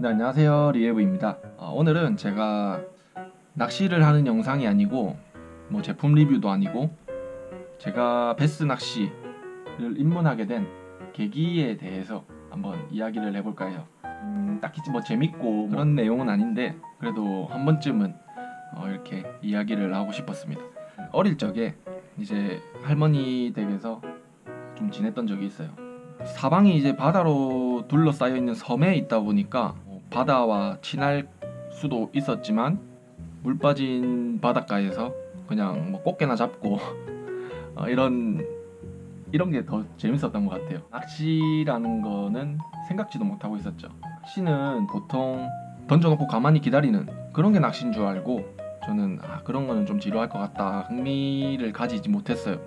네, 안녕하세요. 리에브입니다. 오늘은 제가 낚시를 하는 영상이 아니고 뭐 제품 리뷰도 아니고 제가 베스 낚시를 입문하게 된 계기에 대해서 한번 이야기를 해볼까 해요. 딱히 뭐 재밌고 그런 내용은 아닌데 그래도 한 번쯤은 이렇게 이야기를 하고 싶었습니다. 어릴 적에 이제 할머니 댁에서 좀 지냈던 적이 있어요. 사방이 이제 바다로 둘러싸여 있는 섬에 있다 보니까 바다와 친할 수도 있었지만 물 빠진 바닷가에서 그냥 뭐 꽃게나 잡고 이런 게 더 재밌었던 것 같아요. 낚시라는 거는 생각지도 못하고 있었죠. 낚시는 보통 던져놓고 가만히 기다리는 그런 게 낚시인 줄 알고 저는 그런 거는 좀 지루할 것 같다 흥미를 가지지 못했어요.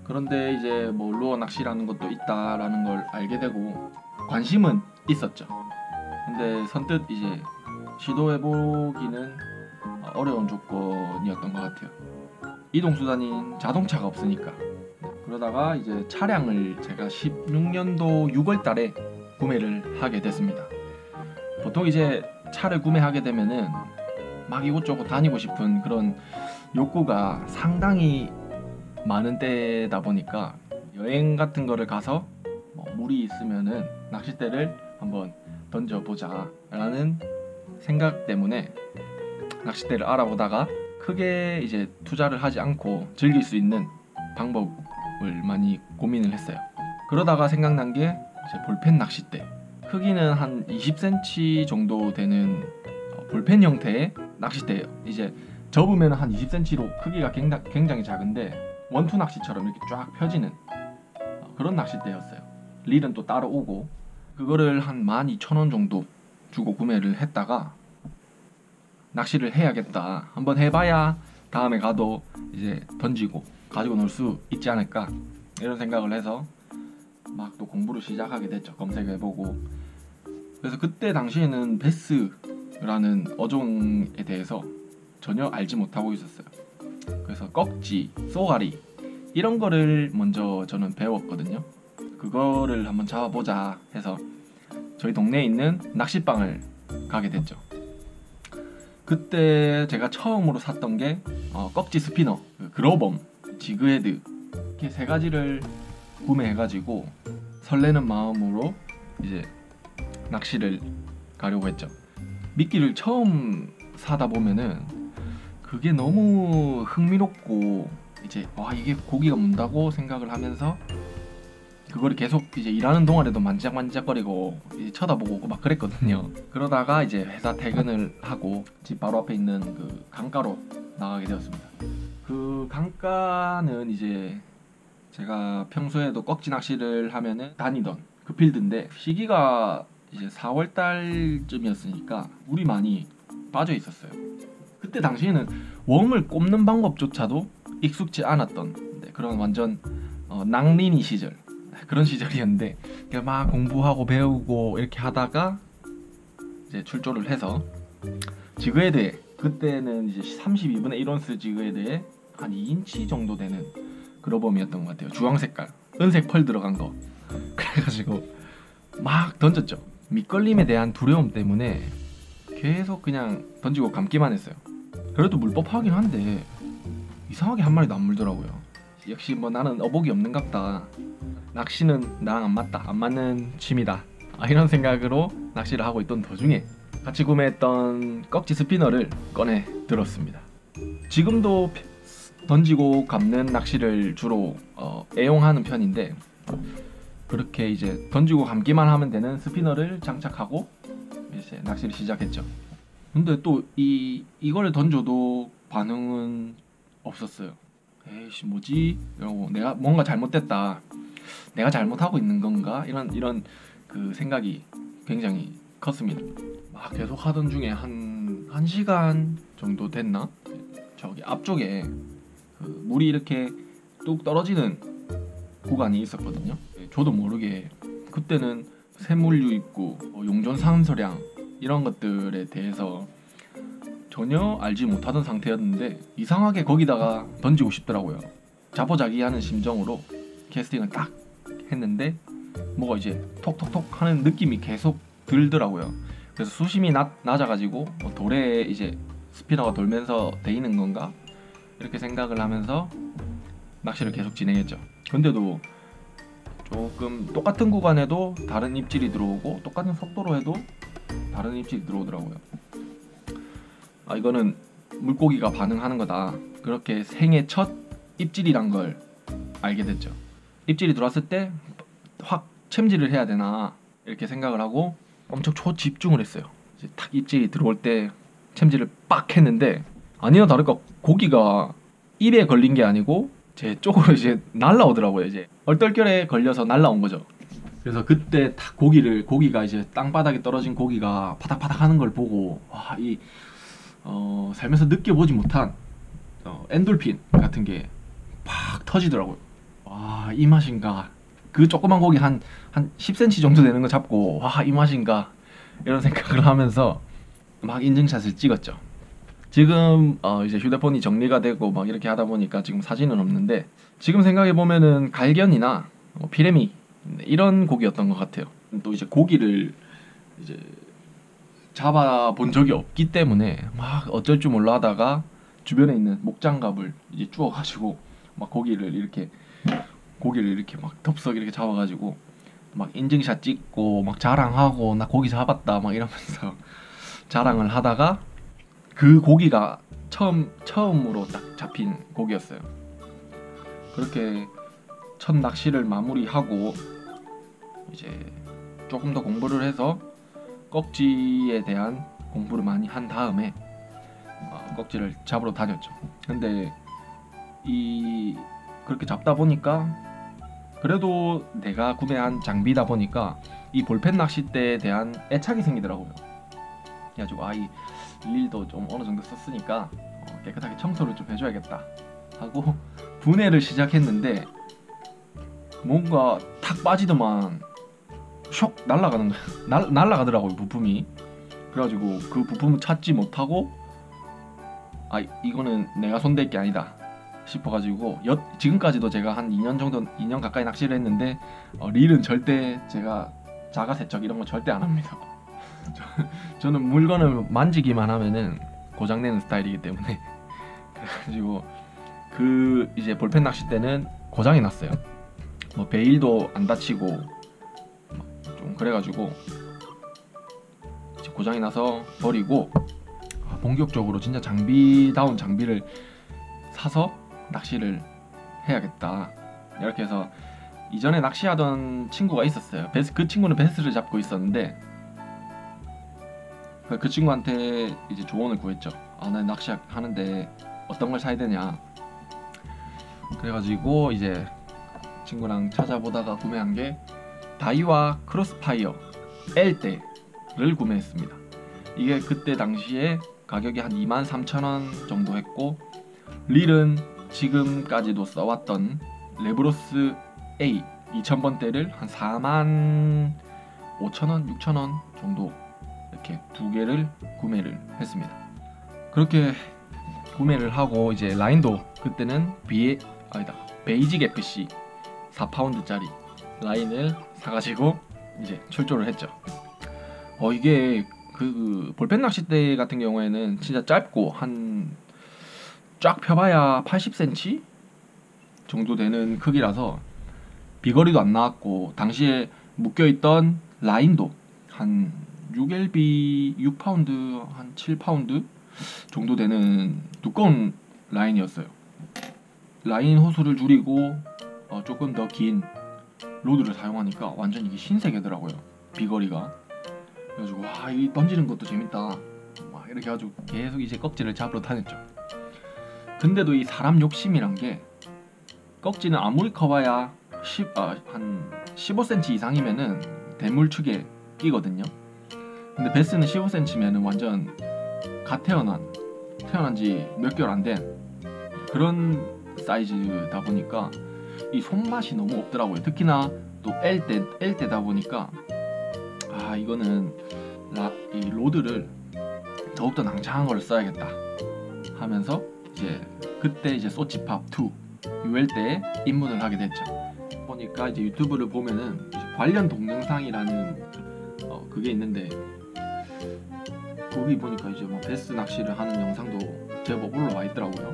그런데 이제 뭐 루어 낚시라는 것도 있다라는 걸 알게 되고 관심은 있었죠. 근데 선뜻 이제 시도해보기는 어려운 조건이었던 것 같아요. 이동수단인 자동차가 없으니까. 그러다가 이제 차량을 제가 16년도 6월 달에 구매를 하게 됐습니다. 보통 이제 차를 구매하게 되면은 막 이곳저곳 다니고 싶은 그런 욕구가 상당히 많은 때다 보니까 여행 같은 거를 가서 물이 있으면은 낚싯대를 한번 던져보자 라는 생각 때문에 낚싯대를 알아보다가 크게 이제 투자를 하지 않고 즐길 수 있는 방법을 많이 고민을 했어요. 그러다가 생각난 게 이제 볼펜 낚싯대. 크기는 한 20cm 정도 되는 볼펜 형태의 낚싯대예요. 이제 접으면 한 20cm로 크기가 굉장히 작은데 원투 낚시처럼 이렇게 쫙 펴지는 그런 낚싯대였어요. 릴은 또 따로 오고 그거를 한 12,000원 정도 주고 구매를 했다가 낚시를 해야겠다. 한번 해봐야 다음에 가도 이제 던지고 가지고 놀 수 있지 않을까 이런 생각을 해서 막 또 공부를 시작하게 됐죠. 검색해보고. 그래서 그때 당시에는 베스라는 어종에 대해서 전혀 알지 못하고 있었어요. 그래서 꺽지, 쏘가리 이런 거를 먼저 저는 배웠거든요. 그거를 한번 잡아보자 해서 저희 동네에 있는 낚시방을 가게 됐죠. 그때 제가 처음으로 샀던 게 꺽지 스피너, 그로범, 지그헤드 이렇게 세 가지를 구매해가지고 설레는 마음으로 이제 낚시를 가려고 했죠. 미끼를 처음 사다 보면은 그게 너무 흥미롭고 이제 이게 고기가 문다고 생각을 하면서 그거를 계속 이제 일하는 동안에도 만지작만지작거리고 이제 쳐다보고 막 그랬거든요. 그러다가 이제 회사 퇴근을 하고 집 바로 앞에 있는 그 강가로 나가게 되었습니다. 그 강가는 이제 제가 평소에도 꺽지 낚시를 하면은 다니던 그 필드인데 시기가 이제 4월 달쯤이었으니까 물이 많이 빠져 있었어요. 그때 당시에는 웜을 꼽는 방법조차도 익숙치 않았던 그런 완전 낭린이 시절 그런 시절이었는데 막 공부하고 배우고 이렇게 하다가 이제 출조를 해서 지그헤드에 그때는 이제 32분의 1온스 지그헤드에 한 2인치 정도 되는 그로범이었던 것 같아요. 주황 색깔 은색 펄 들어간 거. 그래가지고 막 던졌죠. 밑걸림에 대한 두려움 때문에 계속 그냥 던지고 감기만 했어요. 그래도 물법하긴 한데 이상하게 한 마리도 안 물더라고요. 역시 뭐 나는 어복이 없는갑다. 낚시는 나랑 안 맞다. 안 맞는 취미다. 이런 생각으로 낚시를 하고 있던 도중에 같이 구매했던 꺽지 스피너를 꺼내 들었습니다. 지금도 던지고 감는 낚시를 주로 애용하는 편인데 그렇게 이제 던지고 감기만 하면 되는 스피너를 장착하고 이제 낚시를 시작했죠. 근데 또 이걸 던져도 반응은 없었어요. 에이씨 뭐지? 이러고 내가 뭔가 잘못됐다. 내가 잘못하고 있는 건가? 이런 그 생각이 굉장히 컸습니다. 막 계속 하던 중에 한 1시간 정도 됐나? 저기 앞쪽에 그 물이 이렇게 뚝 떨어지는 구간이 있었거든요. 저도 모르게 그때는 새물류 입구, 용존산소량 이런 것들에 대해서 전혀 알지 못하던 상태였는데 이상하게 거기다가 던지고 싶더라고요. 자포자기하는 심정으로 캐스팅을 딱 했는데 뭐가 이제 톡톡톡 하는 느낌이 계속 들더라고요. 그래서 수심이 낮아가지고 뭐 돌에 이제 스피너가 돌면서 돼 있는 건가 이렇게 생각을 하면서 낚시를 계속 진행했죠. 근데도 조금 똑같은 구간에도 다른 입질이 들어오고 똑같은 속도로 해도 다른 입질이 들어오더라고요. 아, 이거는 물고기가 반응하는 거다. 그렇게 생애 첫 입질이란 걸 알게 됐죠. 입질이 들어왔을 때 확 챔질을 해야 되나 이렇게 생각을 하고 엄청 초집중을 했어요. 이제 탁 입질이 들어올 때 챔질을 빡 했는데 아니나 다를까 고기가 입에 걸린 게 아니고 제 쪽으로 이제 날라오더라고요. 이제 얼떨결에 걸려서 날라온 거죠. 그래서 그때 탁 고기가 이제 땅바닥에 떨어진 고기가 파닥파닥 하는 걸 보고 와, 살면서 느껴보지 못한 엔돌핀 같은 게 팍 터지더라고요. 와, 이 맛인가. 그 조그만 고기 한 10cm 정도 되는 거 잡고 와, 이 맛인가 이런 생각을 하면서 막 인증샷을 찍었죠. 지금 이제 휴대폰이 정리가 되고 막 이렇게 하다 보니까 지금 사진은 없는데 지금 생각해 보면은 갈견이나 피레미 이런 고기였던 것 같아요. 또 이제 고기를 이제 잡아 본 적이 없기 때문에 막 어쩔 줄 몰라 하다가 주변에 있는 목장갑을 이제 주워 가지고 막 고기를 이렇게 막 덥석 이렇게 잡아 가지고 막 인증샷 찍고 막 자랑하고 나 고기 잡았다 막 이러면서 자랑을 하다가 그 고기가 처음으로 딱 잡힌 고기였어요. 그렇게 첫 낚시를 마무리하고 이제 조금 더 공부를 해서 꺽지에 대한 공부를 많이 한 다음에 꺽지를 잡으러 다녔죠. 근데 그렇게 잡다 보니까 그래도 내가 구매한 장비다 보니까 이 볼펜 낚싯대에 대한 애착이 생기더라고요. 그래가지고 이 릴도 좀 어느 정도 썼으니까 깨끗하게 청소를 좀 해줘야겠다 하고 분해를 시작했는데 뭔가 탁 빠지더만 쇽 날아가는 거야. 날아가더라고요, 부품이. 그래가지고 그 부품을 찾지 못하고 이거는 내가 손댈 게 아니다 싶어가지고 지금까지도 제가 한 2년 가까이 낚시를 했는데 릴은 절대 제가 자가 세척 이런 거 절대 안 합니다. 저는 물건을 만지기만 하면은 고장내는 스타일이기 때문에 그래가지고 그 이제 볼펜 낚싯대는 고장이 났어요. 뭐 베일도 안 다치고 좀 그래가지고 이제 고장이 나서 버리고 본격적으로 진짜 장비다운 장비를 사서 낚시를 해야겠다 이렇게 해서 이전에 낚시하던 친구가 있었어요. 그 친구는 베스를 잡고 있었는데 그 친구한테 이제 조언을 구했죠. 나 낚시 하는데 어떤 걸 사야 되냐. 그래가지고 이제 친구랑 찾아보다가 구매한 게 다이와 크로스파이어 L대를 구매했습니다. 이게 그때 당시에 가격이 한 23,000원 정도 했고 릴은 지금까지도 써왔던 레브로스 A 2000번대를 한 45,000원, 6,000원 정도 이렇게 두 개를 구매를 했습니다. 그렇게 구매를 하고 이제 라인도 그때는 베이직 FC 4파운드짜리 라인을 사가지고 이제 출조를 했죠. 이게 그 볼펜 낚싯대 같은 경우에는 진짜 짧고 한 쫙 펴봐야 80cm 정도 되는 크기라서 비거리도 안 나왔고 당시에 묶여있던 라인도 한 6LB 6파운드 한 7파운드 정도 되는 두꺼운 라인이었어요. 라인 호수를 줄이고 조금 더 긴 로드를 사용하니까 완전 이게 신세계더라고요. 비거리가. 그래가지고 이 던지는 것도 재밌다 막 이렇게 해가지고 계속 이제 꺽지를 잡으러 다녔죠. 근데도 이 사람 욕심이란 게 꺽지는 아무리 커봐야 한 15cm 이상이면은 대물축에 끼거든요. 근데 베스는 15cm면은 완전 갓 태어난 지 몇 개월 안 된 그런 사이즈다 보니까 이 손맛이 너무 없더라고요. 특히나 또 L대다 보니까 이거는 이 로드를 더욱더 낭창한 걸 써야겠다 하면서 이제 그때 이제 소치팝 2 UL대에 입문을 하게 됐죠. 보니까 이제 유튜브를 보면은 이제 관련 동영상이라는 그게 있는데 거기 보니까 이제 뭐 베스 낚시를 하는 영상도 제법 올라와 있더라고요.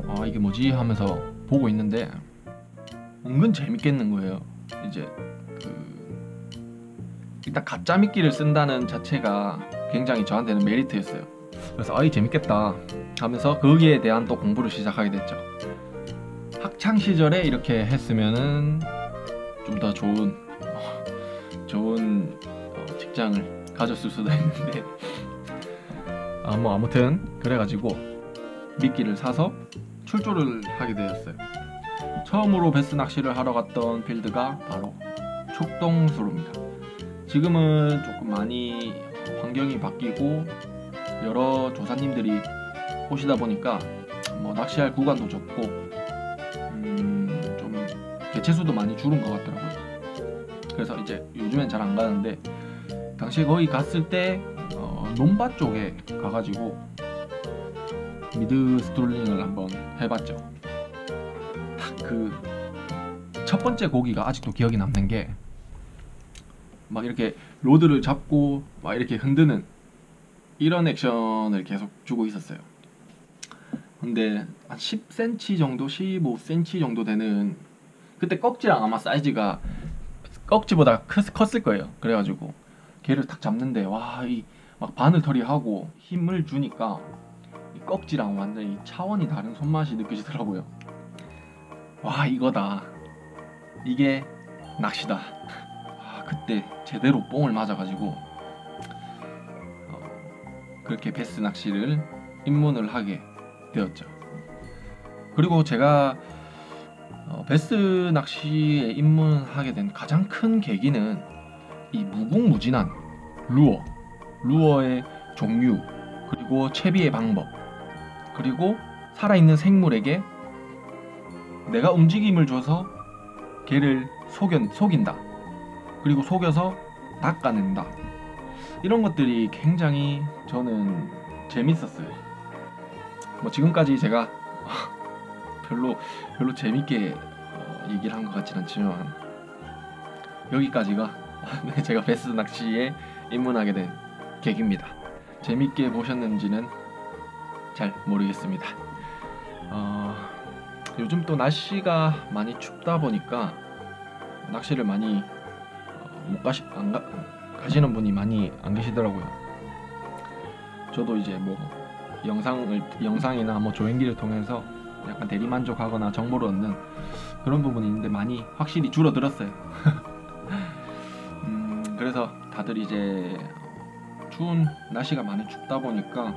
아 이게 뭐지 하면서 보고 있는데 은근 재밌겠는 거예요. 이제 일단 가짜 미끼를 쓴다는 자체가 굉장히 저한테는 메리트였어요. 그래서 아이 재밌겠다 하면서 거기에 대한 또 공부를 시작하게 됐죠. 학창 시절에 이렇게 했으면은 좀 더 좋은 직장을 가졌을 수도 있는데 뭐 아무튼 그래가지고 미끼를 사서 출조를 하게 되었어요. 처음으로 베스 낚시를 하러 갔던 필드가 바로 축동수로입니다. 지금은 조금 많이 환경이 바뀌고 여러 조사님들이 오시다 보니까 뭐 낚시할 구간도 적고 좀 개체수도 많이 줄은 것 같더라고요. 그래서 이제 요즘엔 잘 안 가는데 당시에 거기 갔을 때 논바 쪽에 가가지고 미드 스톨링을 한번 해봤죠. 딱 그 첫 번째 고기가 아직도 기억이 남는 게 막 이렇게 로드를 잡고 막 이렇게 흔드는 이런 액션을 계속 주고 있었어요. 근데 한 10cm 정도, 15cm 정도 되는 그때 꺽지랑 아마 사이즈가 꺽지보다 컸을 거예요. 그래가지고 걔를 딱 잡는데 와 이 막 바늘털이 하고 힘을 주니까 이 꺽지랑 완전히 차원이 다른 손맛이 느껴지더라고요. 와 이거다. 이게 낚시다. 와, 그때 제대로 뽕을 맞아가지고 그렇게 베스 낚시를 입문을 하게 되었죠. 그리고 제가 베스 낚시에 입문하게 된 가장 큰 계기는 이 무궁무진한 루어의 종류, 그리고 채비의 방법, 그리고 살아있는 생물에게 내가 움직임을 줘서 걔를 속인다, 그리고 속여서 낚아낸다. 이런 것들이 굉장히 저는 재밌었어요. 뭐 지금까지 제가 별로 재밌게 얘기를 한 것 같지는 않지만 여기까지가 제가 베스 낚시에 입문하게 된 계기입니다. 재밌게 보셨는지는 잘 모르겠습니다. 요즘 또 날씨가 많이 춥다 보니까 낚시를 많이 가시는 분이 많이 안 계시더라고요. 저도 이제 뭐 영상이나 뭐 조행기를 통해서 약간 대리만족하거나 정보를 얻는 그런 부분이 있는데 많이 확실히 줄어들었어요. 그래서 다들 이제 추운 날씨가 많이 춥다 보니까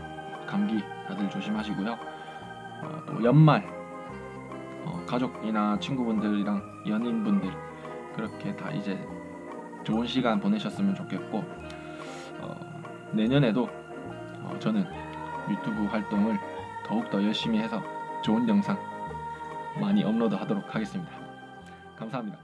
감기 다들 조심하시고요. 또 연말 가족이나 친구분들이랑 연인분들 그렇게 다 이제 좋은 시간 보내셨으면 좋겠고 내년에도 저는 유튜브 활동을 더욱더 열심히 해서 좋은 영상 많이 업로드 하도록 하겠습니다. 감사합니다.